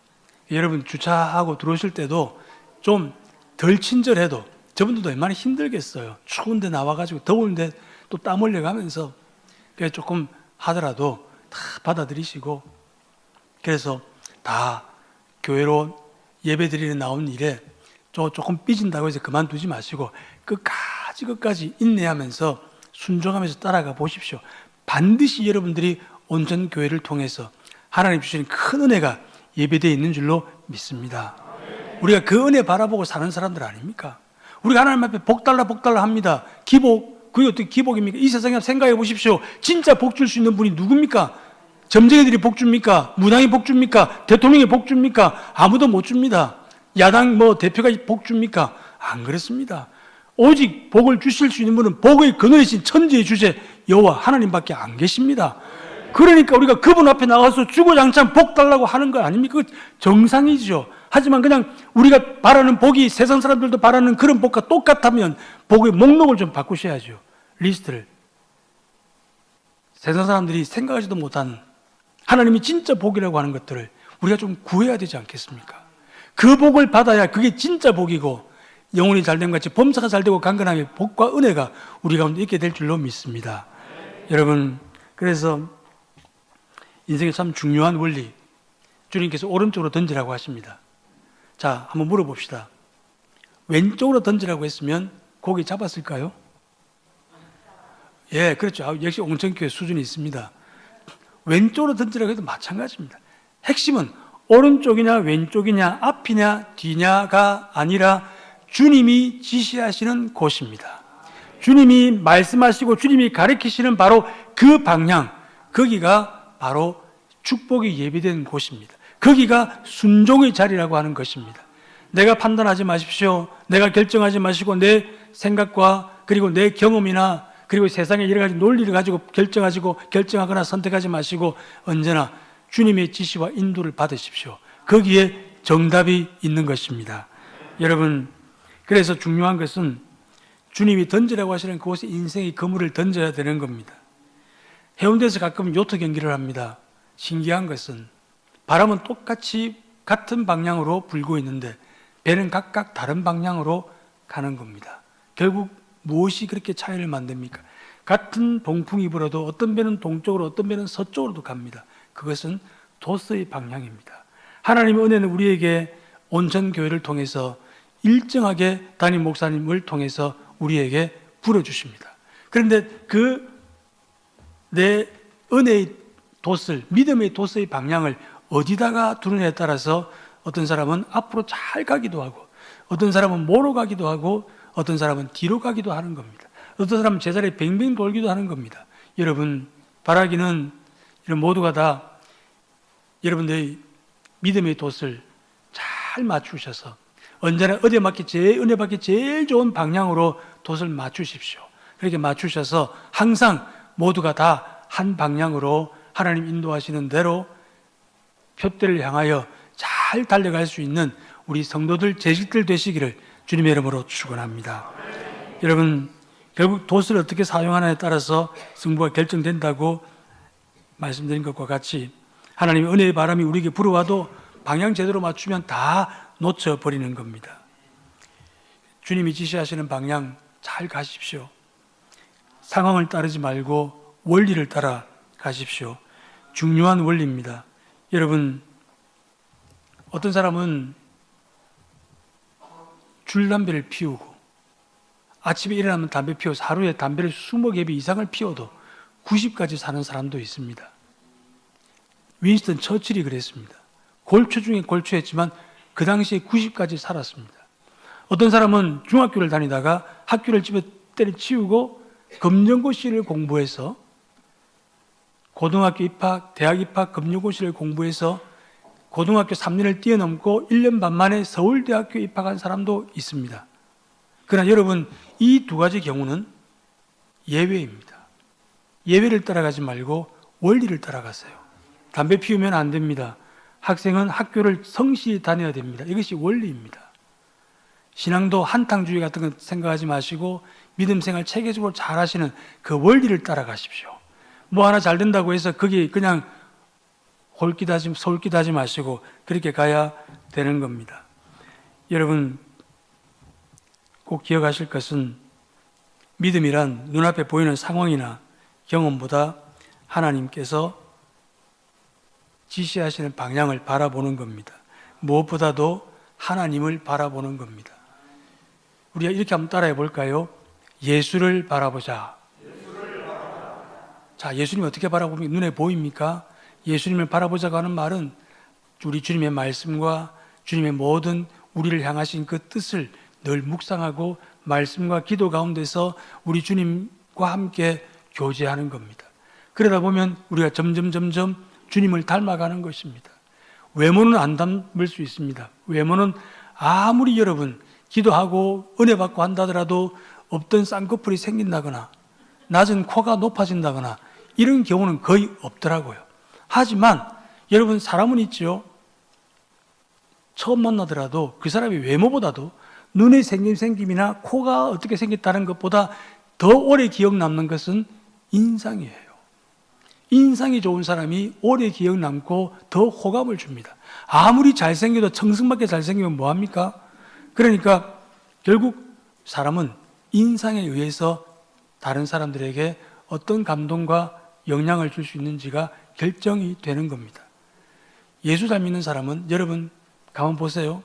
여러분 주차하고 들어오실 때도 좀 덜 친절해도 저분들도 얼마나 힘들겠어요. 추운데 나와가지고 더운데 또 땀 흘려가면서 조금 하더라도 다 받아들이시고, 그래서 다 교회로 예배 드리러 나온 일에 조금 삐진다고 해서 그만두지 마시고 끝까지 인내하면서 순종하면서 따라가 보십시오. 반드시 여러분들이 온전 교회를 통해서 하나님 주시는 큰 은혜가 예배되어 있는 줄로 믿습니다. 우리가 그 은혜 바라보고 사는 사람들 아닙니까? 우리가 하나님 앞에 복 달라 합니다. 기복, 그게 어떻게 기복입니까? 이 세상에 생각해 보십시오. 진짜 복 줄 수 있는 분이 누굽니까? 점쟁이들이 복 줍니까? 무당이 복 줍니까? 대통령이 복 줍니까? 아무도 못 줍니다. 야당 대표가 복 줍니까? 안 그렇습니다. 오직 복을 주실 수 있는 분은 복의 근원이신 천지의 주제 여호와 하나님밖에 안 계십니다. 그러니까 우리가 그분 앞에 나가서 주구장창 복 달라고 하는 거 아닙니까? 그 정상이죠. 하지만 그냥 우리가 바라는 복이 세상 사람들도 바라는 그런 복과 똑같다면 복의 목록을 좀 바꾸셔야죠. 리스트를. 세상 사람들이 생각하지도 못하는 하나님이 진짜 복이라고 하는 것들을 우리가 좀 구해야 되지 않겠습니까? 그 복을 받아야 그게 진짜 복이고 영혼이 잘된 것 같이 범사가 잘되고 강건하게 복과 은혜가 우리 가운데 있게 될 줄로 믿습니다. 여러분, 그래서 인생에 참 중요한 원리, 주님께서 오른쪽으로 던지라고 하십니다. 자, 한번 물어봅시다. 왼쪽으로 던지라고 했으면 고기 잡았을까요? 예, 그렇죠. 역시 옹천교회 수준이 있습니다. 왼쪽으로 던지라고 해도 마찬가지입니다. 핵심은 오른쪽이냐 왼쪽이냐 앞이냐 뒤냐가 아니라 주님이 지시하시는 곳입니다. 주님이 말씀하시고 주님이 가르치시는 바로 그 방향, 거기가 바로 축복이 예비된 곳입니다. 거기가 순종의 자리라고 하는 것입니다. 내가 판단하지 마십시오. 내가 결정하지 마시고 내 생각과 그리고 내 경험이나 그리고 세상의 여러 가지 논리를 가지고 결정하거나 선택하지 마시고 언제나 주님의 지시와 인도를 받으십시오. 거기에 정답이 있는 것입니다. 여러분, 그래서 중요한 것은 주님이 던지라고 하시는 그곳에 인생의 그물을 던져야 되는 겁니다. 해운대에서 가끔 요트 경기를 합니다. 신기한 것은 바람은 똑같이 같은 방향으로 불고 있는데 배는 각각 다른 방향으로 가는 겁니다. 결국 무엇이 그렇게 차이를 만듭니까? 같은 동풍이 불어도 어떤 배는 동쪽으로 어떤 배는 서쪽으로도 갑니다. 그것은 도서의 방향입니다. 하나님의 은혜는 우리에게 온전 교회를 통해서 일정하게 담임 목사님을 통해서 우리에게 불어주십니다. 그런데 내 은혜의 돛을, 믿음의 돛의 방향을 어디다가 두느냐에 따라서 어떤 사람은 앞으로 잘 가기도 하고 어떤 사람은 모로 가기도 하고 어떤 사람은 뒤로 가기도 하는 겁니다. 어떤 사람은 제자리에 뱅뱅 돌기도 하는 겁니다. 여러분, 바라기는 이런 모두가 다 여러분들의 믿음의 돛을 잘 맞추셔서 언제나 은혜 받기 제일 좋은 방향으로 돛을 맞추십시오. 그렇게 맞추셔서 항상 모두가 다 한 방향으로 하나님 인도하시는 대로 표대를 향하여 잘 달려갈 수 있는 우리 성도들, 제식들 되시기를 주님의 이름으로 축원합니다. 여러분, 결국 돛을 어떻게 사용하느냐에 따라서 승부가 결정된다고 말씀드린 것과 같이 하나님의 은혜의 바람이 우리에게 불어와도 방향 제대로 맞추면 다 놓쳐버리는 겁니다. 주님이 지시하시는 방향 잘 가십시오. 상황을 따르지 말고 원리를 따라 가십시오. 중요한 원리입니다. 여러분, 어떤 사람은 줄담배를 피우고 아침에 일어나면 담배 피워서 하루에 담배를 20개 이상을 피워도 90까지 사는 사람도 있습니다. 윈스턴 처칠이 그랬습니다. 골초 중에 골초였지만 그 당시에 90까지 살았습니다. 어떤 사람은 중학교를 다니다가 학교를 집에 때려치우고 검정고시를 공부해서 고등학교 입학, 대학 입학, 검정고시를 공부해서 고등학교 3년을 뛰어넘고 1년 반 만에 서울대학교에 입학한 사람도 있습니다. 그러나 여러분, 이 두 가지 경우는 예외입니다. 예외를 따라가지 말고 원리를 따라가세요. 담배 피우면 안 됩니다. 학생은 학교를 성실히 다녀야 됩니다. 이것이 원리입니다. 신앙도 한탕주의 같은 거 생각하지 마시고 믿음 생활 체계적으로 잘 하시는 그 원리를 따라가십시오. 뭐 하나 잘 된다고 해서 거기 그냥 솔깃하지 마시고 그렇게 가야 되는 겁니다. 여러분 꼭 기억하실 것은 믿음이란 눈앞에 보이는 상황이나 경험보다 하나님께서 지시하시는 방향을 바라보는 겁니다. 무엇보다도 하나님을 바라보는 겁니다. 우리가 이렇게 한번 따라해 볼까요? 예수를 바라보자. 자, 예수님 어떻게 바라보면 눈에 보입니까? 예수님을 바라보자고 하는 말은 우리 주님의 말씀과 주님의 모든 우리를 향하신 그 뜻을 늘 묵상하고 말씀과 기도 가운데서 우리 주님과 함께 교제하는 겁니다. 그러다 보면 우리가 점점 주님을 닮아가는 것입니다. 외모는 안 닮을 수 있습니다. 외모는 아무리 여러분 기도하고 은혜 받고 한다더라도 없던 쌍꺼풀이 생긴다거나 낮은 코가 높아진다거나 이런 경우는 거의 없더라고요. 하지만 여러분 사람은 있죠. 처음 만나더라도 그 사람의 외모보다도 눈의 생김이나 코가 어떻게 생겼다는 것보다 더 오래 기억 남는 것은 인상이에요. 인상이 좋은 사람이 오래 기억 남고 더 호감을 줍니다. 아무리 잘생겨도 청승맞게 잘생기면 뭐합니까? 그러니까 결국 사람은 인상에 의해서 다른 사람들에게 어떤 감동과 영향을 줄 수 있는지가 결정이 되는 겁니다. 예수 잘 믿는 사람은 여러분 가만 보세요.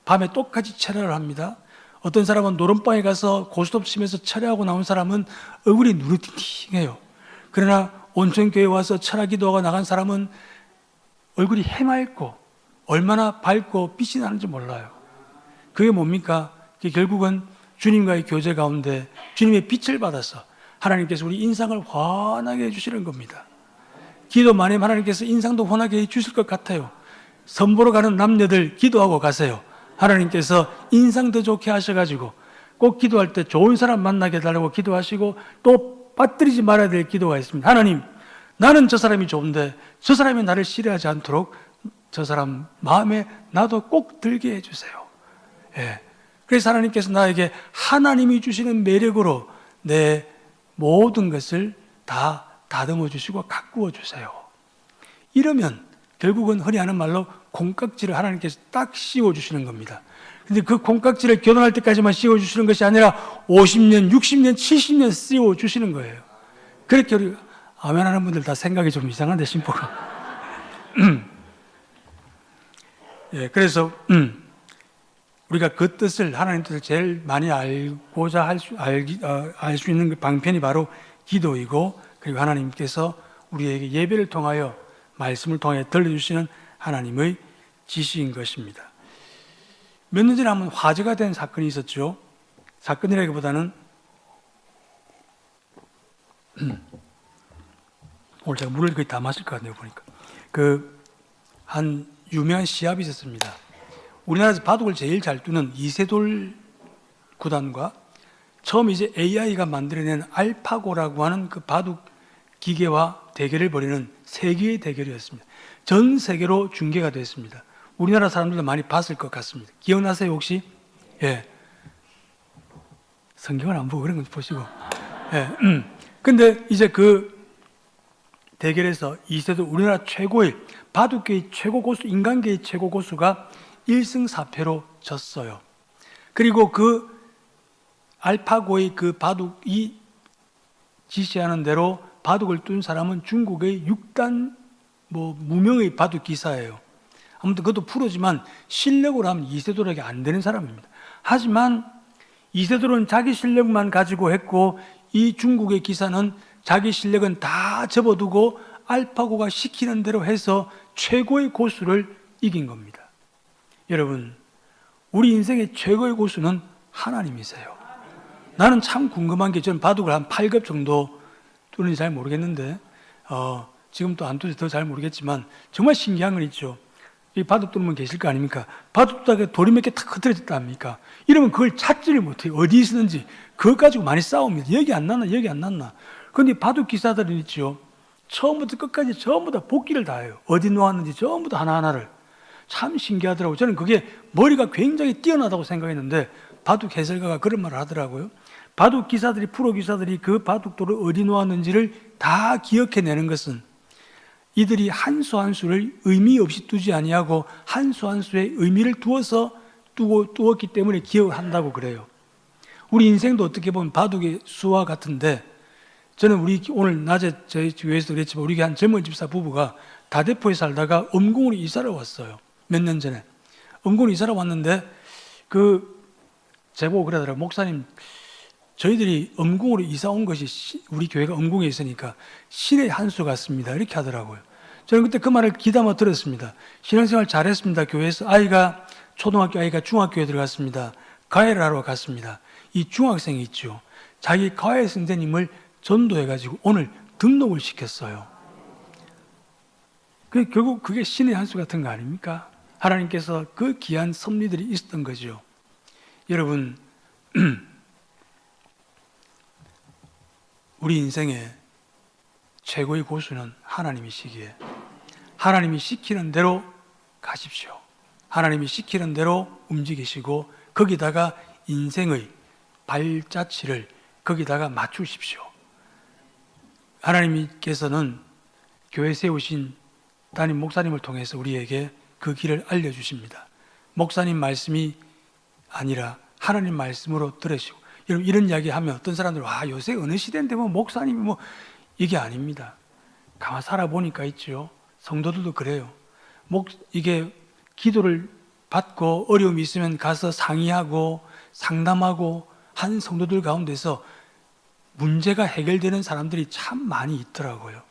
밤에 똑같이 철야를 합니다. 어떤 사람은 노름방에 가서 고스톱 치면서 철야하고 나온 사람은 얼굴이 누르팅팅해요. 그러나 온천교회 와서 철야 기도하고 나간 사람은 얼굴이 해맑고 얼마나 밝고 빛이 나는지 몰라요. 그게 뭡니까? 그게 결국은 주님과의 교제 가운데 주님의 빛을 받아서 하나님께서 우리 인상을 환하게 해주시는 겁니다. 기도 많이 하면 하나님께서 인상도 환하게 해주실 것 같아요. 선보러 가는 남녀들 기도하고 가세요. 하나님께서 인상 더 좋게 하셔가지고 꼭 기도할 때 좋은 사람 만나게 해달라고 기도하시고 또 빠뜨리지 말아야 될 기도가 있습니다. 하나님, 나는 저 사람이 좋은데 저 사람이 나를 싫어하지 않도록 저 사람 마음에 나도 꼭 들게 해주세요. 예. 그래서 하나님께서 나에게 하나님이 주시는 매력으로 내 모든 것을 다 다듬어 주시고 가꾸어 주세요. 이러면 결국은 흔히 하는 말로 콩깍지를 하나님께서 딱 씌워 주시는 겁니다. 근데 그 콩깍지를 결혼할 때까지만 씌워 주시는 것이 아니라 50년, 60년, 70년 씌워 주시는 거예요. 그렇게 우리 아멘 하는 분들 다 생각이 좀 이상한데 심포가. 예, 그래서 우리가 그 뜻을 하나님 뜻을 제일 많이 알고자 알 수 있는 그 방편이 바로 기도이고, 그리고 하나님께서 우리에게 예배를 통하여 말씀을 통해 들려주시는 하나님의 지시인 것입니다. 몇 년 전에 한번 화제가 된 사건이 있었죠. 사건이라기보다는 오늘 제가 물을 거의 다 마실 것 같네요 보니까. 한 유명한 시합이 있었습니다. 우리나라에서 바둑을 제일 잘 두는 이세돌 구단과 처음 이제 AI가 만들어낸 알파고라고 하는 그 바둑 기계와 대결을 벌이는 세계의 대결이었습니다. 전 세계로 중계가 됐습니다. 우리나라 사람들도 많이 봤을 것 같습니다. 기억나세요 혹시? 예. 성경을 안 보고 그런 거 보시고. 예. 근데 이제 그 대결에서 이세돌 우리나라 최고의 바둑계의 최고 고수, 인간계의 최고 고수가 1승 4패로 졌어요. 그리고 그 알파고의 그 바둑이 지시하는 대로 바둑을 둔 사람은 중국의 6단 무명의 바둑 기사예요. 아무튼 그것도 프로지만 실력으로 하면 이세돌에게 안 되는 사람입니다. 하지만 이세돌은 자기 실력만 가지고 했고 이 중국의 기사는 자기 실력은 다 접어두고 알파고가 시키는 대로 해서 최고의 고수를 이긴 겁니다. 여러분, 우리 인생의 최고의 고수는 하나님이세요. 나는 참 궁금한 게, 저는 바둑을 한 8급 정도 두는지 잘 모르겠는데 지금 또 안 두지 더 잘 모르겠지만 정말 신기한 건 있죠. 이 바둑 두는 분 계실 거 아닙니까? 바둑 두다가 돌이 몇 개 탁 흐트러졌다 합니까? 이러면 그걸 찾지를 못해요. 어디 있었는지. 그것 가지고 많이 싸웁니다. 여기 안 났나? 여기 안 났나? 그런데 바둑 기사들은 있죠. 처음부터 끝까지 전부 다 복기를 다 해요. 어디 놓았는지 전부 다 하나하나를. 참 신기하더라고요. 저는 그게 머리가 굉장히 뛰어나다고 생각했는데 바둑 해설가가 그런 말을 하더라고요. 바둑 기사들이, 프로 기사들이 그 바둑돌을 어디 놓았는지를 다 기억해내는 것은 이들이 한 수 한 수를 의미 없이 두지 아니하고 한 수 한 수에 의미를 두었기 때문에 기억을 한다고 그래요. 우리 인생도 어떻게 보면 바둑의 수와 같은데, 저는 오늘 낮에 저희 교회에서 그랬지만 우리 한 젊은 집사 부부가 다대포에 살다가 엄궁으로 이사를 왔어요. 몇 년 전에 엄궁으로 이사를 왔는데 제보고 그러더라고요. 목사님, 저희들이 엄궁으로 이사 온 것이 우리 교회가 엄궁에 있으니까 신의 한 수 같습니다. 이렇게 하더라고요. 저는 그때 그 말을 귀담아 들었습니다. 신앙생활 잘했습니다. 교회에서 초등학교 아이가 중학교에 들어갔습니다. 가해를 하러 갔습니다. 이 중학생이 있죠. 자기 가해 선생님을 전도해가지고 오늘 등록을 시켰어요. 결국 그게 신의 한 수 같은 거 아닙니까? 하나님께서 그 귀한 섭리들이 있었던 거죠. 여러분, 우리 인생의 최고의 고수는 하나님이시기에 하나님이 시키는 대로 가십시오. 하나님이 시키는 대로 움직이시고 거기다가 인생의 발자취를 거기다가 맞추십시오. 하나님께서는 교회 세우신 담임 목사님을 통해서 우리에게 그 길을 알려주십니다. 목사님 말씀이 아니라 하나님 말씀으로 들으시고, 여러분 이런 이야기 하면 어떤 사람들은 요새 어느 시대인데 목사님이 이게 아닙니다. 가만 살아보니까 있죠. 성도들도 그래요. 이게 기도를 받고 어려움이 있으면 가서 상의하고 상담하고 한 성도들 가운데서 문제가 해결되는 사람들이 참 많이 있더라고요.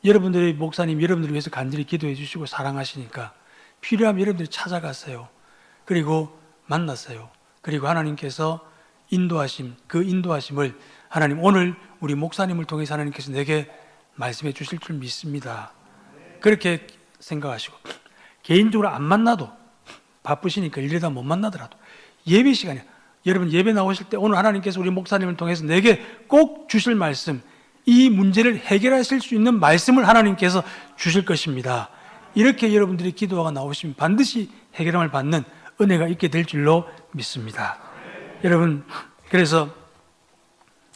여러분들의 목사님, 여러분들을 위해서 간절히 기도해 주시고 사랑하시니까 필요하면 여러분들이 찾아가세요. 그리고 만났어요. 그리고 하나님께서 그 인도하심을 하나님, 오늘 우리 목사님을 통해서 하나님께서 내게 말씀해 주실 줄 믿습니다. 그렇게 생각하시고, 개인적으로 안 만나도 바쁘시니까 일하다 못 만나더라도 예배 시간에 여러분 예배 나오실 때 오늘 하나님께서 우리 목사님을 통해서 내게 꼭 주실 말씀, 이 문제를 해결하실 수 있는 말씀을 하나님께서 주실 것입니다. 이렇게 여러분들이 기도가 나오시면 반드시 해결함을 받는 은혜가 있게 될 줄로 믿습니다. 여러분, 그래서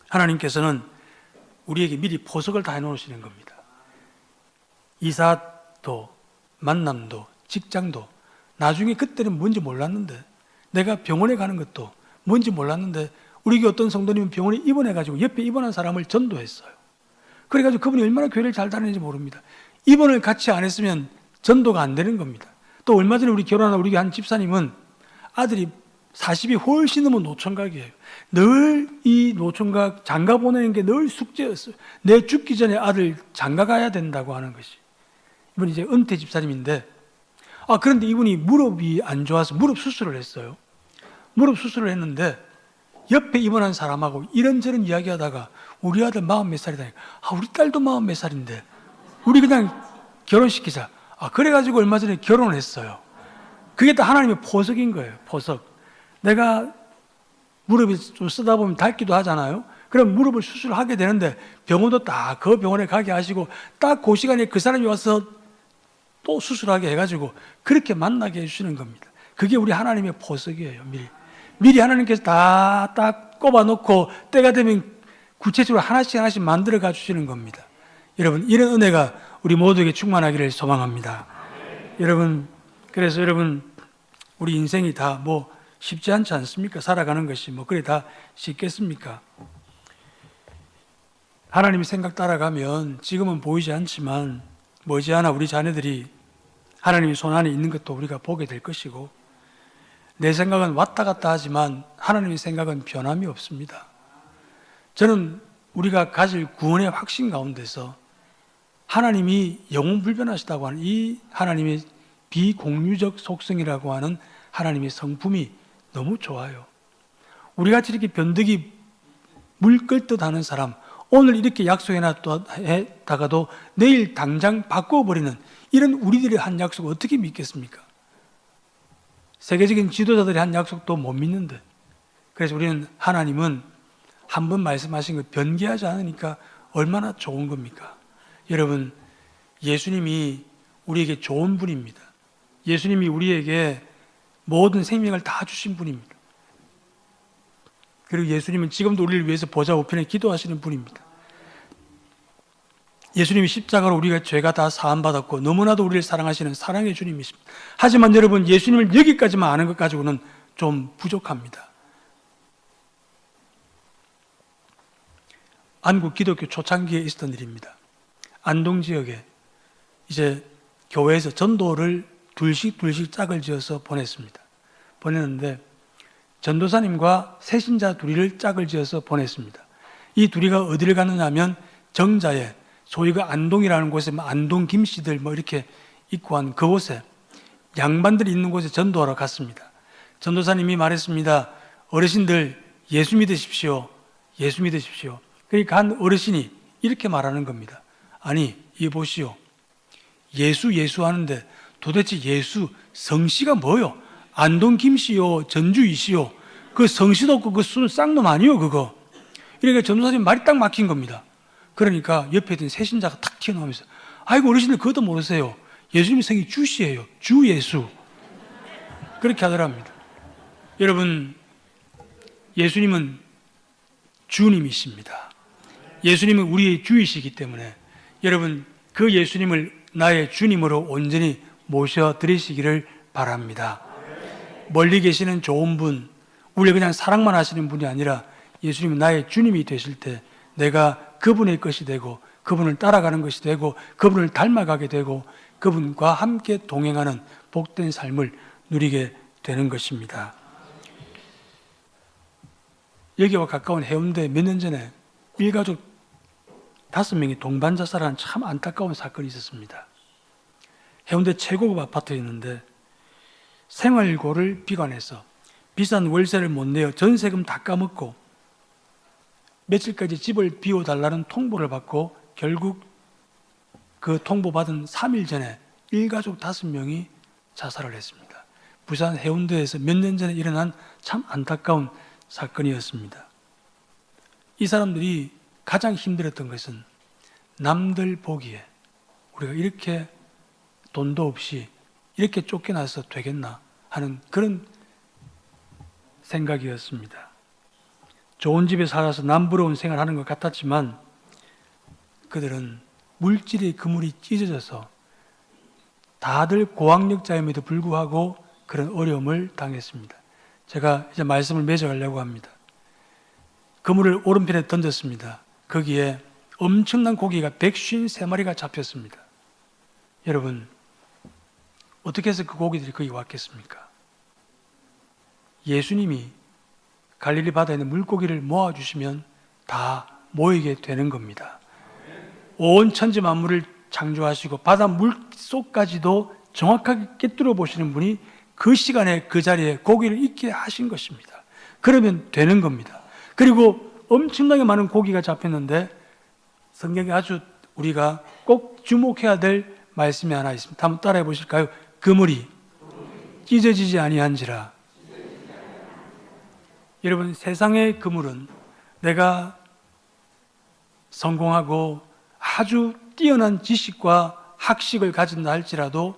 하나님께서는 우리에게 미리 보석을 다 해놓으시는 겁니다. 이사도, 만남도, 직장도, 나중에 그때는 뭔지 몰랐는데, 내가 병원에 가는 것도 뭔지 몰랐는데 우리 교회 어떤 성도님은 병원에 입원해가지고 옆에 입원한 사람을 전도했어요. 그래가지고 그분이 얼마나 교회를 잘 다니는지 모릅니다. 입원을 같이 안 했으면 전도가 안 되는 겁니다. 또 얼마 전에 우리 결혼한 우리 한 집사님은 아들이 40이 훨씬 넘은 노총각이에요. 늘 이 노총각 장가 보내는 게 늘 숙제였어요. 내 죽기 전에 아들 장가 가야 된다고 하는 것이. 이분이 이제 은퇴 집사님인데, 그런데 이분이 무릎이 안 좋아서 무릎 수술을 했어요. 무릎 수술을 했는데 옆에 입원한 사람하고 이런저런 이야기하다가 우리 아들 40 몇 살이다니까, 우리 딸도 40 몇 살인데 우리 그냥 결혼시키자. 그래가지고 얼마 전에 결혼을 했어요. 그게 다 하나님의 보석인 거예요. 보석. 내가 무릎이 좀 쓰다 보면 닳기도 하잖아요. 그럼 무릎을 수술하게 되는데 병원도 딱 그 병원에 가게 하시고 딱 그 시간에 그 사람이 와서 또 수술하게 해가지고 그렇게 만나게 해주시는 겁니다. 그게 우리 하나님의 보석이에요. 미리 하나님께서 다 딱 꼽아놓고 때가 되면 구체적으로 하나씩 만들어 가주시는 겁니다. 여러분, 이런 은혜가 우리 모두에게 충만하기를 소망합니다. 여러분, 그래서 우리 인생이 다 쉽지 않지 않습니까? 살아가는 것이 그래 다 쉽겠습니까? 하나님의 생각 따라가면 지금은 보이지 않지만 머지않아 우리 자녀들이 하나님의 손안에 있는 것도 우리가 보게 될 것이고, 내 생각은 왔다 갔다 하지만 하나님의 생각은 변함이 없습니다. 저는 우리가 가질 구원의 확신 가운데서 하나님이 영원불변하시다고 하는 이 하나님의 비공유적 속성이라고 하는 하나님의 성품이 너무 좋아요. 우리같이 이렇게 변덕이 물 끓듯 하는 사람, 오늘 이렇게 약속해놨다가도 내일 당장 바꿔버리는 이런 우리들이 한 약속을 어떻게 믿겠습니까? 세계적인 지도자들이 한 약속도 못 믿는데, 그래서 우리는 하나님은 한 번 말씀하신 걸 변개하지 않으니까 얼마나 좋은 겁니까? 여러분, 예수님이 우리에게 좋은 분입니다. 예수님이 우리에게 모든 생명을 다 주신 분입니다. 그리고 예수님은 지금도 우리를 위해서 보좌 우편에 기도하시는 분입니다. 예수님이 십자가로 우리가 죄가 다 사함받았고 너무나도 우리를 사랑하시는 사랑의 주님이십니다. 하지만 여러분, 예수님을 여기까지만 아는 것 가지고는 좀 부족합니다. 안국 기독교 초창기에 있었던 일입니다. 안동 지역에 이제 교회에서 전도를 둘씩 짝을 지어서 보냈는데 전도사님과 새신자 둘이를 짝을 지어서 보냈습니다. 이 둘이가 어디를 갔느냐 하면 정자에, 소위 그 안동이라는 곳에 안동 김씨들 이렇게 있고 한 그곳에, 양반들이 있는 곳에 전도하러 갔습니다. 전도사님이 말했습니다. 어르신들 예수 믿으십시오. 예수 믿으십시오. 그러니까 한 어르신이 이렇게 말하는 겁니다. 아니, 이 보시오. 예수 하는데 도대체 예수 성씨가 뭐요? 안동 김씨요, 전주이시요. 그 성씨도 없고 그 쌍놈 아니요 그거. 그러니까 전도사님 말이 딱 막힌 겁니다. 그러니까 옆에 있던 새신자가 탁 튀어나오면서 아이고 어르신들 그것도 모르세요. 예수님 성이 주씨예요. 주 예수. 그렇게 하더랍니다. 여러분, 예수님은 주님이십니다. 예수님은 우리의 주이시기 때문에 여러분, 그 예수님을 나의 주님으로 온전히 모셔드리시기를 바랍니다. 멀리 계시는 좋은 분, 우리 그냥 사랑만 하시는 분이 아니라 예수님은 나의 주님이 되실 때 내가 그분의 것이 되고 그분을 따라가는 것이 되고 그분을 닮아가게 되고 그분과 함께 동행하는 복된 삶을 누리게 되는 것입니다. 여기와 가까운 해운대에 몇 년 전에 일가족 5명이 동반 자살하는 참 안타까운 사건이 있었습니다. 해운대 최고급 아파트에 있는데 생활고를 비관해서 비싼 월세를 못 내어 전세금 다 까먹고 며칠까지 집을 비워달라는 통보를 받고 결국 그 통보받은 3일 전에 일가족 5명이 자살을 했습니다. 부산 해운대에서 몇 년 전에 일어난 참 안타까운 사건이었습니다. 이 사람들이 가장 힘들었던 것은 남들 보기에 우리가 이렇게 돈도 없이 이렇게 쫓겨나서 되겠나 하는 그런 생각이었습니다. 좋은 집에 살아서 남부러운 생활하는 것 같았지만 그들은 물질의 그물이 찢어져서 다들 고학력자임에도 불구하고 그런 어려움을 당했습니다. 제가 이제 말씀을 맺어가려고 합니다. 그물을 오른편에 던졌습니다. 거기에 엄청난 고기가 153마리가 잡혔습니다. 여러분, 어떻게 해서 그 고기들이 거기 왔겠습니까? 예수님이 갈릴리 바다에 있는 물고기를 모아주시면 다 모이게 되는 겁니다. 온 천지 만물을 창조하시고 바다 물속까지도 정확하게 꿰뚫어 보시는 분이 그 시간에 그 자리에 고기를 있게 하신 것입니다. 그러면 되는 겁니다. 그리고 엄청나게 많은 고기가 잡혔는데 성경에 아주 우리가 꼭 주목해야 될 말씀이 하나 있습니다. 한번 따라해 보실까요? 그물이 찢어지지 아니한지라. 여러분, 세상의 그물은 내가 성공하고 아주 뛰어난 지식과 학식을 가진다 할지라도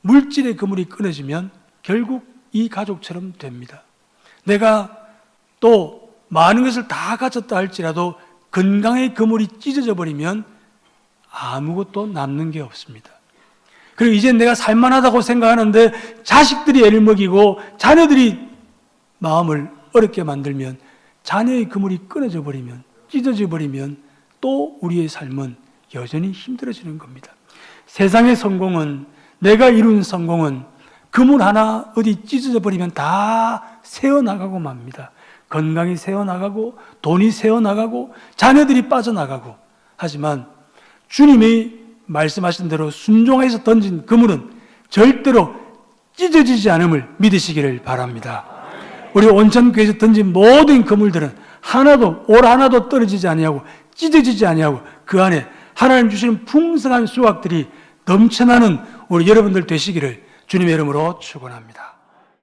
물질의 그물이 끊어지면 결국 이 가족처럼 됩니다. 내가 또 많은 것을 다 가졌다 할지라도 건강의 그물이 찢어져 버리면 아무것도 남는 게 없습니다. 그리고 이제 내가 살만하다고 생각하는데 자식들이 애를 먹이고 자녀들이 마음을 어렵게 만들면, 자녀의 그물이 끊어져 버리면, 찢어져 버리면 또 우리의 삶은 여전히 힘들어지는 겁니다. 세상의 성공은, 내가 이룬 성공은 그물 하나 어디 찢어져 버리면 다 새어나가고 맙니다. 건강이 새어나가고 돈이 새어나가고 자녀들이 빠져나가고. 하지만 주님이 말씀하신 대로 순종해서 던진 그물은 절대로 찢어지지 않음을 믿으시기를 바랍니다. 우리 온천교회에서 던진 모든 그물들은 하나도, 올 하나도 떨어지지 아니하고 찢어지지 아니하고 그 안에 하나님 주시는 풍성한 수확들이 넘쳐나는 우리 여러분들 되시기를 주님의 이름으로 축원합니다.